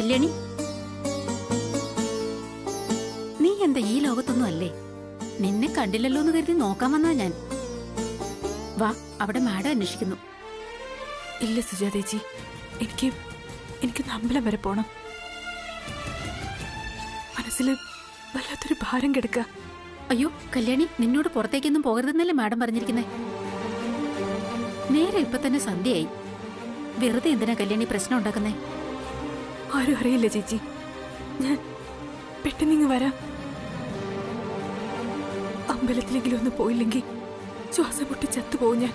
കല്യാണി, നീ എന്താ ഈ ലോകത്തൊന്നും അല്ലേ? നിന്നെ കണ്ടില്ലല്ലോ എന്ന് കരുതി നോക്കാൻ വന്നാ ഞാൻ. വാ, അവിടെ മാഡം അന്വേഷിക്കുന്നു. ഇല്ല സുജാതേച്ചി, എനിക്ക് അമ്പലം വരെ പോണം. മനസ്സിൽ വല്ലാത്തൊരു ഭാരം കിടക്കുക. അയ്യോ കല്യാണി, നിന്നോട് പുറത്തേക്കൊന്നും പോകരുതെന്നല്ലേ മാഡം പറഞ്ഞിരിക്കുന്നേ? നേരെ ഇപ്പൊ തന്നെ സന്ധ്യയായി. വെറുതെ എന്തിനാ കല്യാണി പ്രശ്നം ഉണ്ടാക്കുന്നേ? ആരും അറിയില്ല ചേച്ചി, ഞാൻ പെട്ടെന്നിങ്ങ് വരാം. അമ്പലത്തിലെങ്കിലും ഒന്ന് പോയില്ലെങ്കിൽ ശ്വാസം മുട്ടി ചത്തുപോകും ഞാൻ.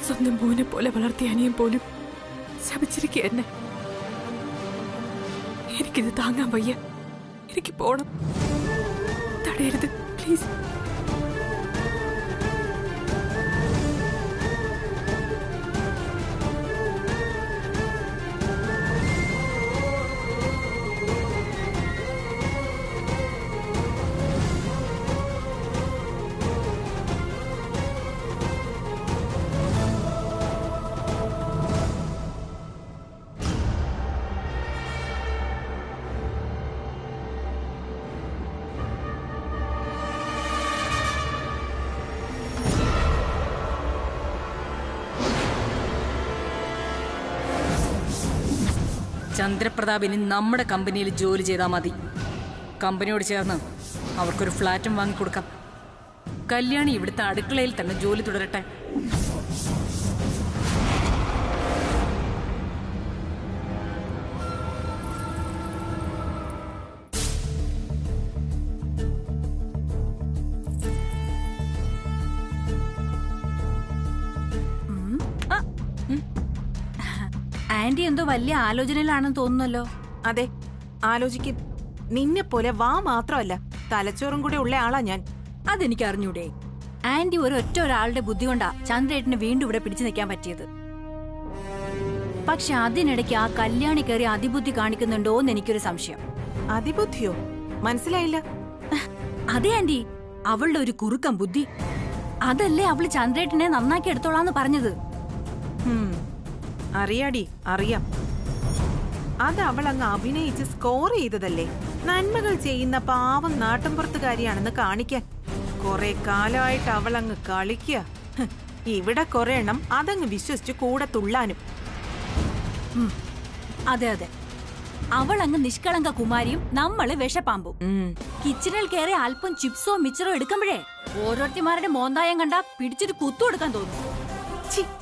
സ്വന്തം മോനെ പോലെ വളർത്തിയ അനിയൻ പോലും ശപിച്ചിരിക്കുക എന്നെ. എനിക്കിത് താങ്ങാൻ വയ്യ. എനിക്ക് പോണം. തടയരുത് പ്ലീസ്. ചന്ദ്രപ്രതാപ് ഇനി നമ്മുടെ കമ്പനിയിൽ ജോലി ചെയ്താൽ മതി. കമ്പനിയോട് ചേർന്ന് അവർക്കൊരു ഫ്ലാറ്റും വാങ്ങിക്കൊടുക്കാം. കല്യാണി ഇവിടുത്തെ അടുക്കളയിൽ തന്നെ ജോലി തുടരട്ടെ. ആന്റി എന്തോ വലിയ ആലോചനയിലാണെന്ന് തോന്നുന്നല്ലോ. അതെ, ആലോചിക്കും. നിന്നെ പോലെ വാ മാത്രമല്ല, തലച്ചോറും കൂടെ ഉള്ള ആളാ ഞാൻ. അതെനിക്ക് അറിഞ്ഞൂടെ. ആന്റി ഒരാളുടെ ബുദ്ധി കൊണ്ടാ ചന്ദ്രേട്ടന് വീണ്ടും ഇവിടെ പിടിച്ചു നിൽക്കാൻ പറ്റിയത്. പക്ഷെ അതിനിടയ്ക്ക് ആ കല്യാണി കയറി അതിബുദ്ധി കാണിക്കുന്നുണ്ടോന്ന് എനിക്കൊരു സംശയം. അതിബുദ്ധിയോ? മനസ്സിലായില്ല. അതെ ആന്റി, അവളുടെ ഒരു കുറുക്കം ബുദ്ധി. അതല്ലേ അവള് ചന്ദ്രേട്ടനെ നന്നാക്കി എടുത്തോളാന്ന് പറഞ്ഞത്. അറിയാടി, അറിയാം. അത് അവൾ അങ്ങ് അഭിനയിച്ച് സ്കോർ ചെയ്തതല്ലേ. നന്മകൾ ചെയ്യുന്ന പാവം നാട്ടിൻപുറത്തുകാരിയാണെന്ന് കാണിക്കാൻ. കുറെ കാലമായിട്ട് അവൾ അങ്ങ് കളിക്കുക. ഇവിടെ കുറെ എണ്ണം അതങ്ങ് വിശ്വസിച്ച് കൂടെ തുള്ളാനും. അതെ അതെ, അവൾ അങ്ങ് നിഷ്കളങ്ക കുമാരിയും നമ്മള് വിഷപ്പാമ്പും. കിച്ചണിൽ കയറി അല്പം ചിപ്സോ മിച്ചറോ എടുക്കുമ്പോഴേ ഓരോരുത്തിമാരുടെ മോന്തായം കണ്ടാ പിടിച്ചിട്ട് കുത്തു കൊടുക്കാൻ തോന്നും.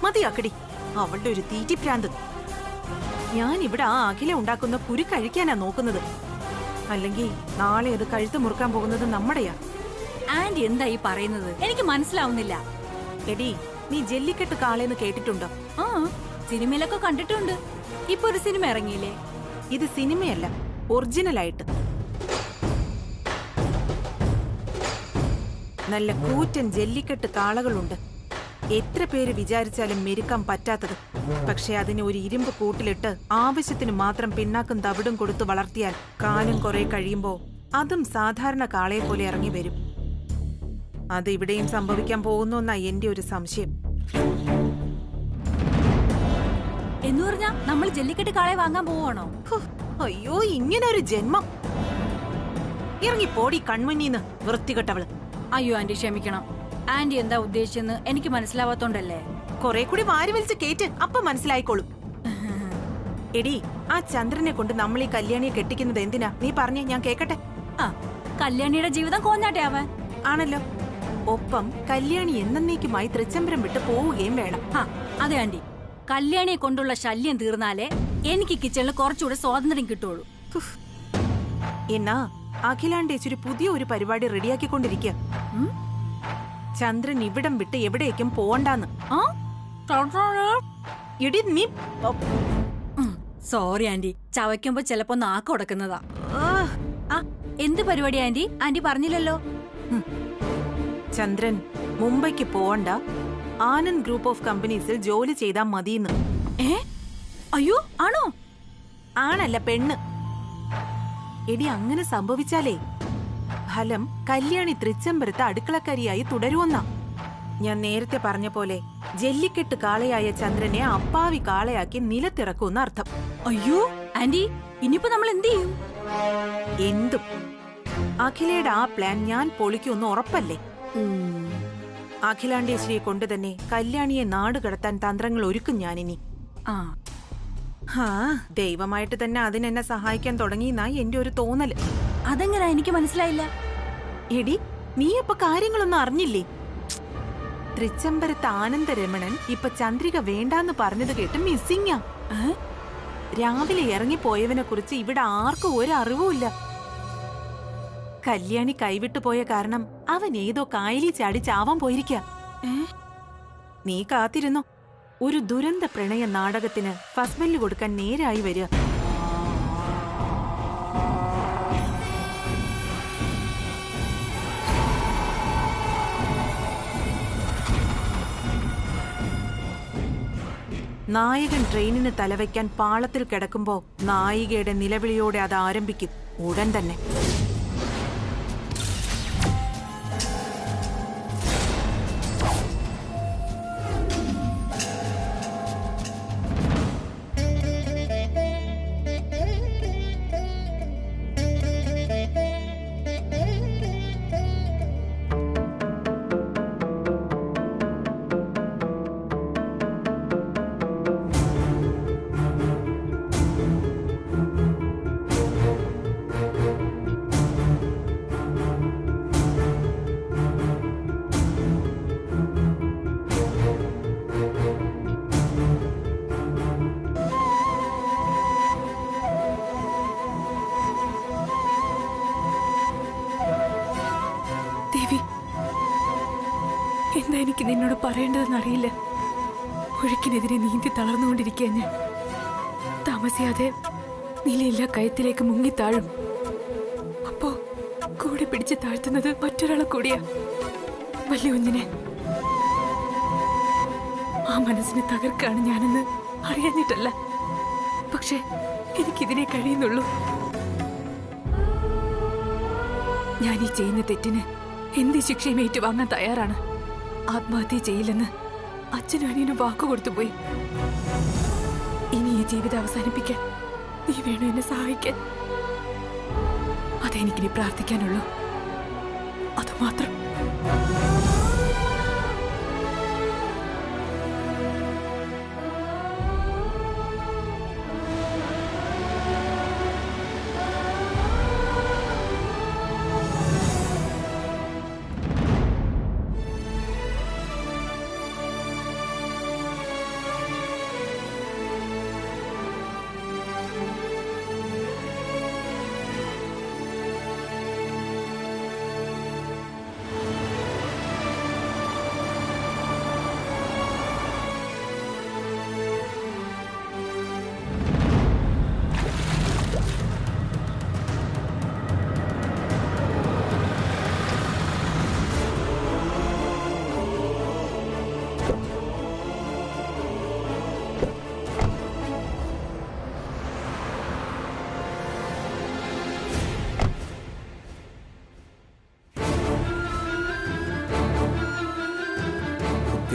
മതിയാക്കടി അവളുടെ ഒരു തീറ്റിപ്രാന്ത്. ഞാൻ ഇവിടെ ആ അഖില ഉണ്ടാക്കുന്ന കുരു കഴിക്കാനാ നോക്കുന്നത്. അല്ലെങ്കിൽ നാളെ അത് കഴുത്ത് മുറുക്കാൻ പോകുന്നത് നമ്മുടെയാ. ആന്റി എന്താ ഈ പറയുന്നത്? എനിക്ക് മനസ്സിലാവുന്നില്ല. എടി, നീ ജല്ലിക്കെട്ട് കാളേന്ന് കേട്ടിട്ടുണ്ടോ? ആ, സിനിമയിലൊക്കെ കണ്ടിട്ടുണ്ട്. ഇപ്പൊ ഒരു സിനിമ ഇറങ്ങിയില്ലേ? ഇത് സിനിമയല്ല, ഒറിജിനലായിട്ട്. നല്ല കൂറ്റൻ ജല്ലിക്കെട്ട് കാളകളുണ്ട്. എത്ര പേര് വിചാരിച്ചാലും മെരുക്കാൻ പറ്റാത്തത്. പക്ഷെ അതിന് ഒരു ഇരുമ്പ് കൂട്ടിലിട്ട് ആവശ്യത്തിന് മാത്രം പിണ്ണാക്കും തവിടും കൊടുത്തു വളർത്തിയാൽ കാലം കുറെ കഴിയുമ്പോ അതും സാധാരണ കാളയെ പോലെ ഇറങ്ങി വരും. അത് ഇവിടെയും സംഭവിക്കാൻ പോകുന്നു എന്നാ എന്റെ ഒരു സംശയം. എന്ന് പറഞ്ഞാ നമ്മൾ ജല്ലിക്കെട്ട് കാളയെ വാങ്ങാൻ പോവാണോ? അയ്യോ, ഇങ്ങനൊരു ജന്മം. ഇറങ്ങി പോടി കൺമുന്നീന്ന്, വൃത്തികെട്ടവള്. അയ്യോ ആന്റി, ക്ഷമിക്കണം. ആന്റി എന്താ ഉദ്ദേശിച്ചെന്ന് എനിക്ക് മനസ്സിലാവാത്തോണ്ടല്ലേ. കുറെ കൂടി വാരി വലിച്ച് കേറ്റ്, അപ്പൊ മനസ്സിലായിക്കോളും. എടി, ആ ചന്ദ്രനെ കൊണ്ട് നമ്മൾ ഈ കല്യാണിയെ കെട്ടിക്കുന്നത് എന്തിനാ? നീ പറഞ്ഞേ, ഞാൻ കേക്കട്ടെ. ആ, കല്യാണിയുടെ ജീവിതം കോഞ്ഞാട്ടെ ആവാൻ. ആണല്ലോ. ഒപ്പം കല്യാണി എന്നേക്കുമായി തൃച്ചംബരം വിട്ട് പോവുകയും വേണം. അതെ ആന്റി, കല്യാണിയെ കൊണ്ടുള്ള ശല്യം തീർന്നാലേ എനിക്ക് കിച്ചണിൽ കുറച്ചുകൂടെ സ്വാതന്ത്ര്യം കിട്ടുള്ളൂ. എന്നാ അഖിലാണ്ടേച്ചൊരു പുതിയ ഒരു പരിപാടി റെഡിയാക്കിക്കൊണ്ടിരിക്കുക. ചന്ദ്രൻ ഇവിടം വിട്ട് എവിടേക്കും പോവണ്ടാന്ന്. ഇടി നീ. സോറി ആന്റി, ചവയ്ക്കുമ്പോ ചിലപ്പോ നാക്ക് ഉടക്കുന്നതാ. എന്ത് പരിപാടി ആന്റി? ആന്റി പറഞ്ഞില്ലല്ലോ. ചന്ദ്രൻ മുംബൈക്ക് പോവണ്ട, ആനന്ദ് ഗ്രൂപ്പ് ഓഫ് കമ്പനീസിൽ ജോലി ചെയ്താൽ മതിയെന്ന്. അയ്യോ, ആണോ? ആണല്ല, പെണ്ണ്. എടി, അങ്ങനെ സംഭവിച്ചാലേ ഫലം കല്യാണി തൃച്ചംബരത്ത് അടുക്കളക്കാരിയായി തുടരുമെന്നാ. ഞാൻ നേരത്തെ പറഞ്ഞ പോലെ ജല്ലിക്കെട്ട് കാളയായ ചന്ദ്രനെ അപ്പാവി കാളയാക്കി നിലത്തിറക്കുന്ന അർത്ഥം. അയ്യോ ആന്റി, ഇനിയിപ്പോ നമ്മൾ എന്ത് ചെയ്യും? എന്തും. അഖിലയുടെ ആ പ്ലാൻ ഞാൻ പൊളിക്കൊന്നും ഉറപ്പല്ലേ? അഖിലാണ്ടേശ്വരിയെ കൊണ്ട് തന്നെ കല്യാണിയെ നാട് കടത്താൻ തന്ത്രങ്ങൾ ഒരുക്കും ഞാനിനി. ദൈവമായിട്ട് തന്നെ അതിനെന്നെ സഹായിക്കാൻ തുടങ്ങിയെന്നായി എന്റെ ഒരു തോന്നല്. അതെങ്ങനാ? എനിക്ക് മനസ്സിലായില്ല. എടി, നീ അപ്പൊ കാര്യങ്ങളൊന്നും അറിഞ്ഞില്ലേ? തൃച്ചംബരത്ത് ആനന്ദരമണൻ ഇപ്പൊ ചന്ദ്രിക വേണ്ടാന്ന് പറഞ്ഞത് കേട്ട് മിസ്സിങ്ങാ. രാവിലെ ഇറങ്ങിപ്പോയവനെ കുറിച്ച് ഇവിടെ ആർക്കും ഒരു അറിവുമില്ല. കല്യാണി കൈവിട്ടു പോയ കാരണം അവൻ ഏതോ കായലി ചാടി ചാവാൻ പോയിരിക്ക. നീ കാത്തിരുന്നോ, ഒരു ദുരന്ത പ്രണയ നാടകത്തിന് ഫസ്റ്റ് ബെല്ല് കൊടുക്കാൻ നേരായി വരിക. നായകൻ ട്രെയിനിന് തലവയ്ക്കാൻ പാളത്തിൽ കിടക്കുമ്പോ നായികയുടെ നിലവിളിയോടെ അത് ആരംഭിക്കും ഉടൻ തന്നെ. എന്താ എനിക്ക് നിന്നോട് പറയേണ്ടതെന്നറിയില്ല. ഒഴുക്കിനെതിരെ നീന്തി തളർന്നുകൊണ്ടിരിക്കുക ഞാൻ. താമസിയാതെ നിലയില്ല കയത്തിലേക്ക് മുങ്ങിത്താഴും. അപ്പോ കൂടെ പിടിച്ച് താഴ്ത്തുന്നത് മറ്റൊരാളെ കൂടിയാ, വലിയ കുഞ്ഞിനെ. ആ മനസ്സിനെ തകർക്കാണ് ഞാനെന്ന് അറിയാഞ്ഞിട്ടല്ല, പക്ഷെ എനിക്കിതിനെ കഴിയുന്നുള്ളൂ. ഞാൻ ഈ ചെയ്യുന്ന തെറ്റിന് എന്ത് ശിക്ഷയും ഏറ്റുവാങ്ങാൻ തയ്യാറാണ്. ആത്മഹത്യ ചെയ്യില്ലെന്ന് അച്ഛനും അനിയനും വാക്കുകൊടുത്തുപോയി. ഇനി ഈ ജീവിതം അവസാനിപ്പിക്കാൻ നീ വേണം എന്നെ സഹായിക്കാൻ. അതെനിക്കിനി പ്രാർത്ഥിക്കാനുള്ളൂ, അതുമാത്രം.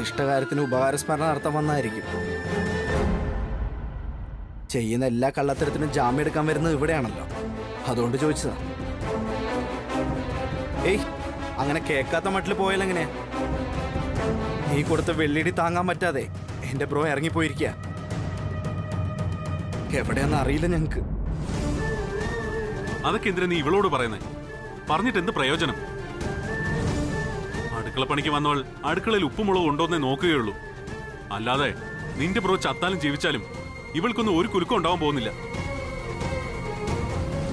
ഇഷ്ടകാര്യത്തിന് ഉപകാരസ്മരണ നടത്താൻ വന്നായിരിക്കും. ചെയ്യുന്ന എല്ലാ കള്ളത്തരത്തിനും ജാമ്യം എടുക്കാൻ വരുന്നത് ഇവിടെയാണല്ലോ, അതുകൊണ്ട് ചോദിച്ചതാ. ഏയ്, അങ്ങനെ കേൾക്കാത്ത മട്ടിൽ പോയാലെങ്ങനെയാ? നീ കൊടുത്ത വെള്ളിടി താങ്ങാൻ പറ്റാതെ എന്റെ ബ്രോ ഇറങ്ങിപ്പോയിരിക്കുക. എവിടെയാന്ന് അറിയില്ല ഞങ്ങക്ക്. അതൊക്കെ എന്തിനാ നീ ഇവളോട് പറയുന്നേ? പറഞ്ഞിട്ട് എന്ത് പ്രയോജനം? അടുക്കളപ്പണിക്ക് വന്നവൾ അടുക്കളയിൽ ഉപ്പുമുളക് ഉണ്ടോന്നേ നോക്കുകയുള്ളൂ. അല്ലാതെ നിന്റെ ബ്രോ ചത്താലും ജീവിച്ചാലും ഇവൾക്കൊന്നും ഒരു കുലുക്കം ഉണ്ടാവാൻ പോകുന്നില്ല.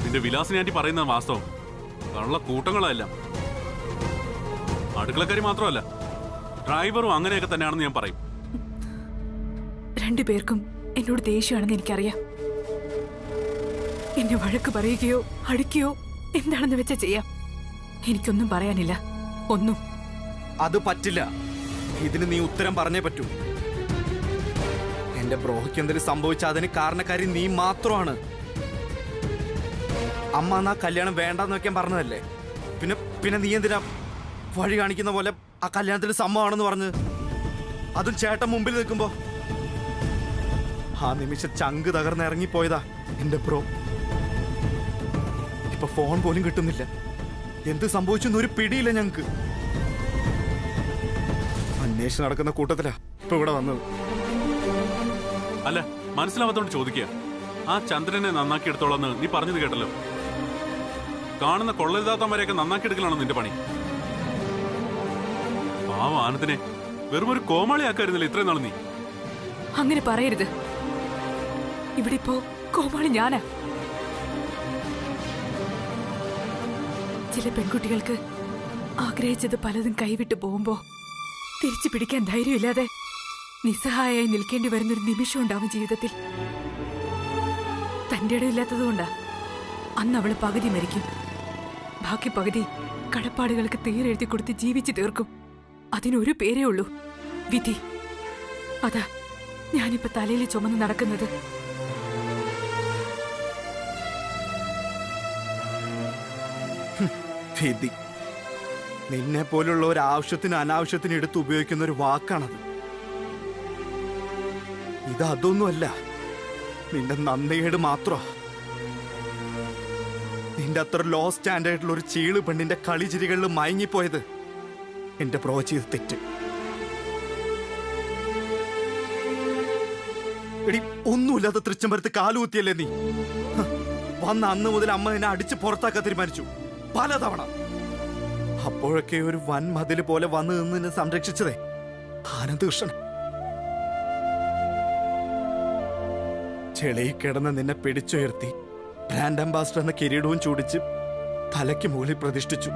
നിന്റെ വിലാസിനെ ആന്റി പറയുന്ന വാസ്തവം. കള്ള കൂട്ടങ്ങളെല്ലാം അടുക്കളക്കാരി മാത്രമല്ല, ഡ്രൈവറും അങ്ങനെയൊക്കെ തന്നെയാണെന്ന് ഞാൻ പറയും. രണ്ടുപേർക്കും എന്നോട് ദേഷ്യമാണെന്ന് എനിക്കറിയാം. എന്നെ വഴക്ക് പറയുകയോ അടിക്കുകയോ എന്താണെന്ന് വെച്ചാ ചെയ്യാം. എനിക്കൊന്നും പറയാനില്ല, ഒന്നും. അത് പറ്റില്ല. ഇതിന് നീ ഉത്തരം പറഞ്ഞേ പറ്റൂ. എന്റെ ബ്രോയ്ക്ക് എന്തെങ്കിലും സംഭവിച്ചാൽ അതിന് കാരണക്കാരി നീ മാത്രമാണ്. അമ്മ എന്നാ കല്യാണം വേണ്ടെന്ന് വെക്കാൻ പറഞ്ഞതല്ലേ? പിന്നെ നീ എന്തിനാ വഴി കാണിക്കുന്ന പോലെ ആ കല്യാണത്തിന് സമ്മതമാണെന്ന് പറഞ്ഞ്, അതും ചേട്ടൻ മുമ്പിൽ നിൽക്കുമ്പോ ആ നിമിഷം ചങ്ക് തകർന്ന് ഇറങ്ങിപ്പോയതാ എന്റെ ബ്രോ. ഇപ്പൊ ഫോൺ പോലും കിട്ടുന്നില്ല. എന്ത് സംഭവിച്ചെന്ന് ഒരു പിടിയില്ല ഞങ്ങക്ക്. അന്വേഷണം നടക്കുന്ന കൂട്ടത്തിലാ ഇപ്പൊ ഇവിടെ വന്നത്. അല്ല, മനസ്സിലാവാത്തോണ്ട് ചോദിക്കുക. ആ ചന്ദ്രനെ നന്നാക്കി എടുത്തോളാന്ന് നീ പറഞ്ഞത് കേട്ടല്ലോ. കാണുന്ന കൊള്ളരുതാത്തവരെയൊക്കെ നന്നാക്കി എടുക്കലാണോ നിന്റെ പണി? പാവം ആനന്ദിനെ വെറും ഒരു കോമാളിയാക്കായിരുന്നില്ല ഇത്രയും നാൾ നീ. അങ്ങനെ പറയരുത്. ഇവിടെ ഇപ്പോ കോമാളി ഞാനാ. ചില പെൺകുട്ടികൾക്ക് ആഗ്രഹിച്ചത് പലതും കൈവിട്ടു പോകുമ്പോ തിരിച്ചു പിടിക്കാൻ ധൈര്യമില്ലാതെ നിസ്സഹായായി നിൽക്കേണ്ടി വരുന്നൊരു നിമിഷം ഉണ്ടാവും ജീവിതത്തിൽ. തന്റെ ഇടയില്ലാത്തതുകൊണ്ടാ അന്ന് അവള് പകുതി മരിക്കും, ബാക്കി പകുതി കടപ്പാടുകൾക്ക് തീരെഴുതി കൊടുത്ത് ജീവിച്ചു തീർക്കും. അതിനൊരു പേരേ ഉള്ളൂ, വിധി. അതാ ഞാനിപ്പോ തലയിൽ ചുമന്ന് നടക്കുന്നത്. വിധി നിന്നെ പോലുള്ള ഒരു ആവശ്യത്തിന് അനാവശ്യത്തിന് എടുത്ത് ഉപയോഗിക്കുന്ന ഒരു വാക്കാണത്. ഇതൊന്നുമല്ല, നിന്റെ നന്ദികേട് മാത്രോ. നിന്റെ അത്ര ലോ സ്റ്റാൻഡേർഡിലുള്ള ഒരു ചീള് പെണ്ണിന്റെ കളിചിരികളിൽ മയങ്ങിപ്പോയത് എന്റെ പ്രോ ചെയ്ത് തെറ്റ്. എടി, ഒന്നുമില്ലാത്ത തൃച്ചംബരത്ത് കാലുകുത്തിയല്ലേ നീ. വന്ന അന്ന് മുതൽ അമ്മ എന്നെ അടിച്ച് പുറത്താക്കാൻ തീരുമാനിച്ചു പലതവണ. അപ്പോഴൊക്കെ ഒരു വൻ മതില് പോലെ വന്ന് നിന്ന് നിന്നെ സംരക്ഷിച്ചതേ ആനന്ദകൃഷ്ണൻ. ചെളിയിൽ കിടന്ന് നിന്നെ പിടിച്ചുയർത്തി ബ്രാൻഡ് അംബാസിഡർ എന്ന കിരീടവും ചൂടിച്ച് തലയ്ക്ക് മുകളിൽ പ്രതിഷ്ഠിച്ചു.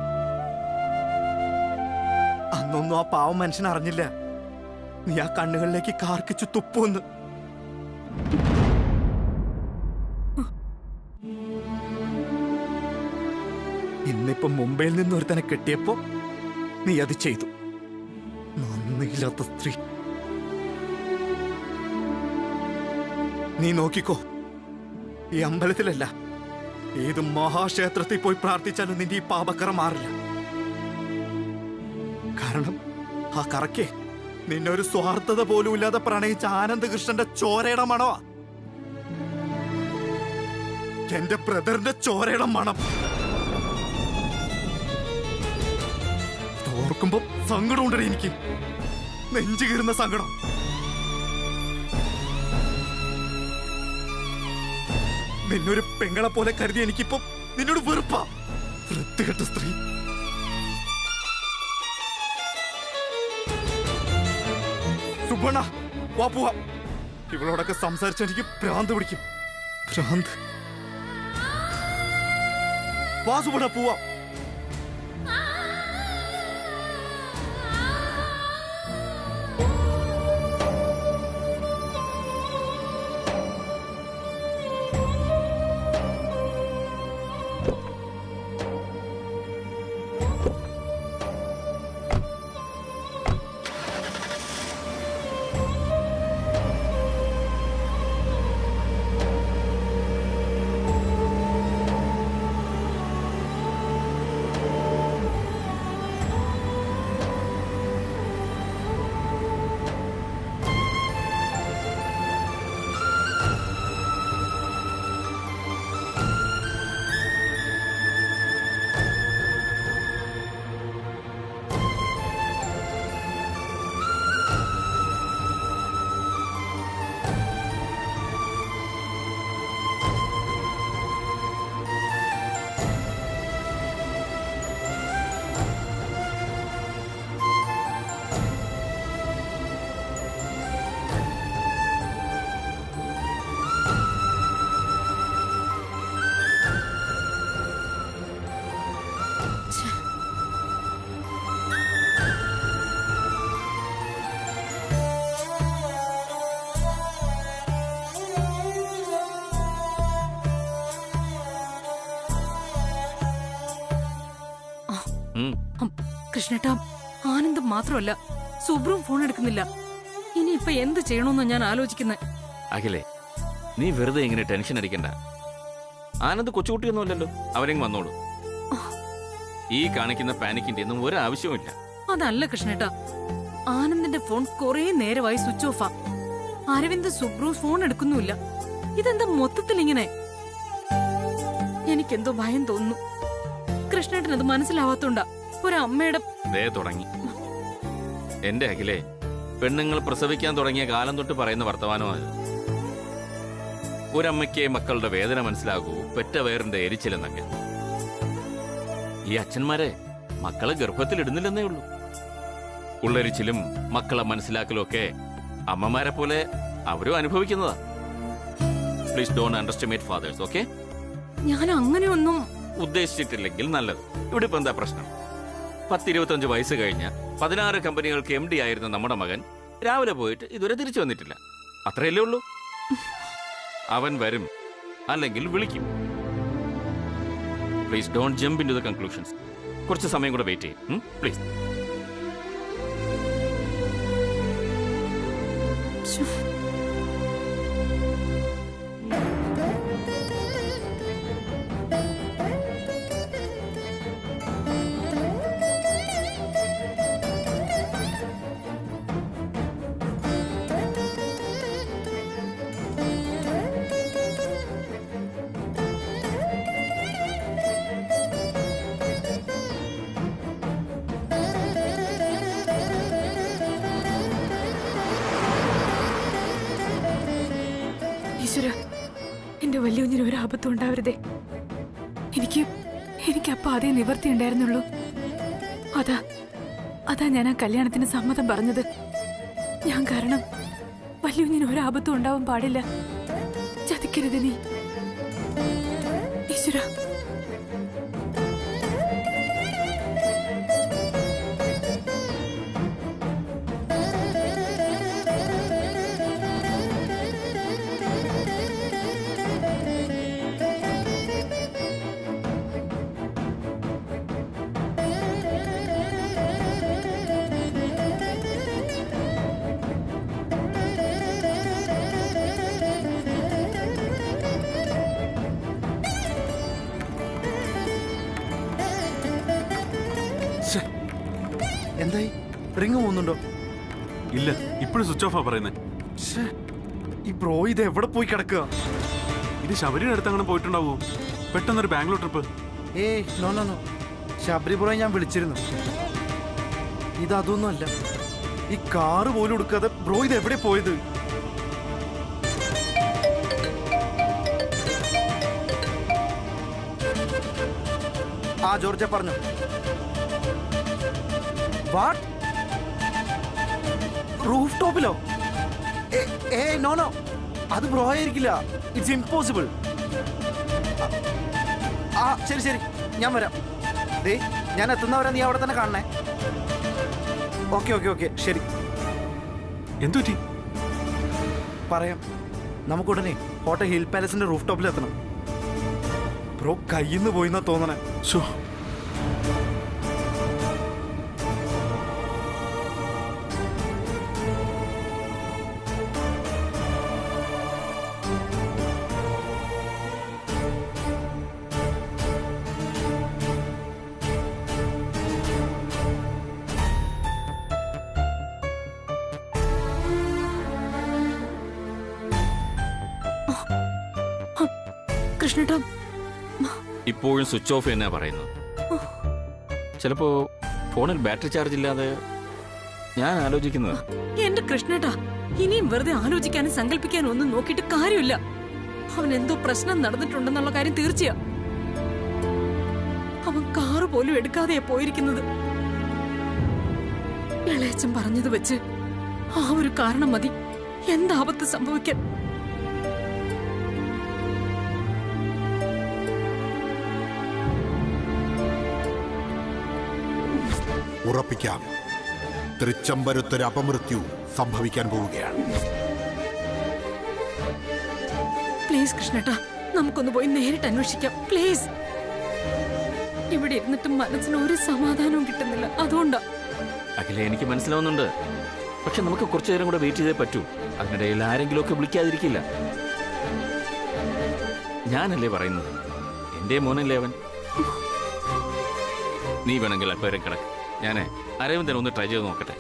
അന്നൊന്നും ആ പാവം മനുഷ്യൻ അറിഞ്ഞില്ല നീ ആ കണ്ണുകളിലേക്ക് കാർക്കിച്ചു തുപ്പുന്ന്. ഇന്നിപ്പം മുംബൈയിൽ നിന്ന് ഒരുത്തനെ കെട്ടിയപ്പോ നീ അത് ചെയ്തു. നന്ദിയില്ലാത്ത സ്ത്രീ. നീ നോക്കിക്കോ, ഈ അമ്പലത്തിലല്ല ഏത് മഹാക്ഷേത്രത്തിൽ പോയി പ്രാർത്ഥിച്ചാലും നിന്റെ ഈ പാപക്കറ മാറില്ല. കാരണം ആ കറക്കെ നിന്നെ ഒരു സ്വാർത്ഥത പോലും ഇല്ലാതെ പ്രണയിച്ച ആനന്ദകൃഷ്ണന്റെ ചോരയുടെ മണവാ. എന്റെ ബ്രദറിന്റെ ചോരയുടെ മണം. ഓർക്കുമ്പോ സങ്കടം ഉണ്ടേ എനിക്ക്, നെഞ്ചു കീറുന്ന സങ്കടം. നിന്നൊരു പെങ്ങളെ പോലെ കരുതി എനിക്കിപ്പോ നിന്നോട് വെറുപ്പാ. വൃത്തികെട്ട സ്ത്രീ. സുബണ, വാ പോവാം. ഇവളോടൊക്കെ സംസാരിച്ച എനിക്ക് ഭ്രാന്ത് പിടിക്കും. ഭ്രാന്ത്. വാ സുബണ, പോവാം. കൃഷ്ണേട്ടാ, ആനന്ദം മാത്രമല്ല സുബ്രും ഫോൺ എടുക്കുന്നില്ല. ഇനിയിപ്പൊ എന്ത് ചെയ്യണമെന്ന് ഞാൻ ആലോചിക്കുന്നത്. അഖിലേ, നീ വെറുതെ ഇങ്ങനെ ടെൻഷൻ അടിക്കണ്ട. ആനന്ദ് കൊച്ചുകുട്ടിയൊന്നുമല്ലല്ലോ, അവരെങ്ങ് വന്നോളൂ. ഈ കാണിക്കുന്ന പാനിക്കിന്റെ ഒന്നും ഒരു ആവശ്യവുമില്ല. അതല്ല കൃഷ്ണേട്ടാ, ആനന്ദിന്റെ ഫോൺ കുറെ നേരമായി സ്വിച്ച് ഓഫാ. അരവിന്ദ് സുബ്രു ഫോൺ എടുക്കുന്നുമില്ല. ഇതെന്താ മൊത്തത്തിൽ ഇങ്ങനെ? എനിക്കെന്തോ ഭയം തോന്നുന്നു. കൃഷ്ണേട്ടനത് മനസ്സിലാവാത്തോണ്ടാ ഒരമ്മയുടെ ദേ തുടങ്ങി. എന്റെ അഖിലേ, പെണ്ണുങ്ങൾ പ്രസവിക്കാൻ തുടങ്ങിയ കാലം തൊട്ട് പറയുന്ന വർത്തമാനമാണ്. ഒരമ്മയ്ക്ക് മക്കളുടെ വേദന മനസ്സിലാകൂ, പെറ്റ വയറിന്റെ എരിച്ചിലെന്നൊക്കെ. ഈ അച്ഛന്മാരെ മക്കളെ ഗർഭത്തിലിടുന്നില്ലെന്നേ ഉള്ളൂ. ഉള്ളരിച്ചിലും മക്കളെ മനസ്സിലാക്കലും ഒക്കെ അമ്മമാരെ പോലെ അവരും അനുഭവിക്കുന്നതാ. Please don't underestimate fathers, okay? ഞാൻ അങ്ങനെയൊന്നും ഉദ്ദേശിച്ചിട്ടില്ലെങ്കിൽ നല്ലത്. ഇവിടെ ഇപ്പൊ എന്താ പ്രശ്നം? 10-25 വയസ്സ് കഴിഞ്ഞ 16 കമ്പനികൾക്ക് MD ആയിരുന്ന നമ്മുടെ മകൻ രാവിലെ പോയിട്ട് ഇതുവരെ തിരിച്ചു വന്നിട്ടില്ല. അത്രയല്ലേ ഉള്ളൂ. അവൻ വരും, അല്ലെങ്കിൽ വിളിക്കും. Please don't jump into the conclusions. കുറച്ച് സമയം കൂടെ വെയിറ്റ് ചെയ്യും, പ്ലീസ്. ഈശ്വര, എന്റെ വലിയ കുഞ്ഞിന് ഒരു ആപത്തും ഉണ്ടാവരുതേ. എനിക്ക് അപ്പൊ അതേ നിവർത്തി ഉണ്ടായിരുന്നുള്ളൂ. അതാ ഞാൻ ആ കല്യാണത്തിന് സമ്മതം പറഞ്ഞത്. ഞാൻ കാരണം വലിയ കുഞ്ഞിന് ഒരു ആപത്തും ഉണ്ടാവാൻ പാടില്ല. ചതിക്കരുത് നീ ഈശ്വര. എന്തായി? റിങ് പോകുന്നുണ്ടോ? ഇല്ല, ഇപ്പോഴും സ്വിച്ച് ഓഫാ പറയുന്നത്. ഈ ബ്രോ ഇത് എവിടെ പോയി കിടക്കുക? ഇത് ശബരിയുടെ അടുത്ത് അങ്ങനെ പോയിട്ടുണ്ടാവോ? പെട്ടെന്നൊരു ബാംഗ്ലൂർ ട്രിപ്പ്. ഏയ് നോ നോ നോ, ശബരി ബ്രോയെ ഞാൻ വിളിച്ചിരുന്നു. ഇതൊന്നും അല്ല. ഈ കാറ് പോലും എടുക്കാതെ ബ്രോ ഇത് എവിടെ പോയത്? ആ ജോർജ പറഞ്ഞു. വാട്ട്? റൂഫ് ടോപ്പിലോ? നോ നോ, അത് ബ്രോ ആയിരിക്കില്ല. It's impossible. ആ ശരി ശരി, ഞാൻ വരാം. ഞാൻ എത്തുന്നവരെ നീ അവിടെ തന്നെ കാണണേ. ഓക്കെ ഓക്കെ ഓക്കെ, ശരി. എന്തു പറ്റി? പറയാം. നമുക്കുടനെ ഹോട്ടൽ ഹിൽ പാലസിന്റെ റൂഫ് ടോപ്പിൽ എത്തണം. ബ്രോ കയ്യിന്ന് പോയിന്നാ തോന്നണേ. ഷോ, കൃഷ്ണേട്ടാ ഇപ്പോഴും സ്വിച്ച് ഓഫ് എന്നാ പറയുന്നത്. ചിലപ്പോ ഫോണിൽ ബാറ്ററി ചാർജ് ഇല്ലാതെ ഞാൻ ആലോചിക്കുന്നത്. എന്റെ കൃഷ്ണേട്ടാ, ഇനിയും വെറുതെ ആലോചിക്കാനും സങ്കല്പിക്കാനും ഒന്നും നോക്കിയിട്ട് കാര്യമില്ല. അവൻ എന്തോ പ്രശ്നം നടന്നിട്ടുണ്ടെന്നുള്ള കാര്യം തീർച്ചയാ. അവൻ കാറ് പോലും എടുക്കാതെയാ പോയിരിക്കുന്നത്. ഇളയച്ചൻ പറഞ്ഞത് വെച്ച് ആ ഒരു കാരണം മതി എന്താപത്ത് സംഭവിക്കാൻ. ഉറപ്പിക്കാം, തൃച്ചംബരത്തൊരു അപമൃത്യു സംഭവിക്കാൻ പോവുകയാണ്. പ്ലീസ് കൃഷ്ണേട്ടാ, നമുക്കൊന്ന് പോയി നേരിട്ട് അന്വേഷിക്കാം പ്ലീസ്. ഇവിടെ ഇരുന്നിട്ടും മനസ്സിന് ഒരു സമാധാനവും കിട്ടുന്നില്ല. അതുകൊണ്ടാ. അഖില, എനിക്ക് മനസ്സിലാവുന്നുണ്ട്. പക്ഷെ നമുക്ക് കുറച്ചു നേരം കൂടെ വെയിറ്റ് ചെയ്തേ പറ്റൂ. അതിനിടയിൽ ആരെങ്കിലും ഒക്കെ വിളിക്കാതിരിക്കില്ല. ഞാനല്ലേ പറയുന്നത്, എന്റെ മോനല്ലേ അവൻ. നീ വേണമെങ്കിൽ അല്പേരം കിടക്ക്. ഞാൻ അരവിന്ദൻ ഒന്ന് ട്രൈ ചെയ്ത് നോക്കട്ടെ.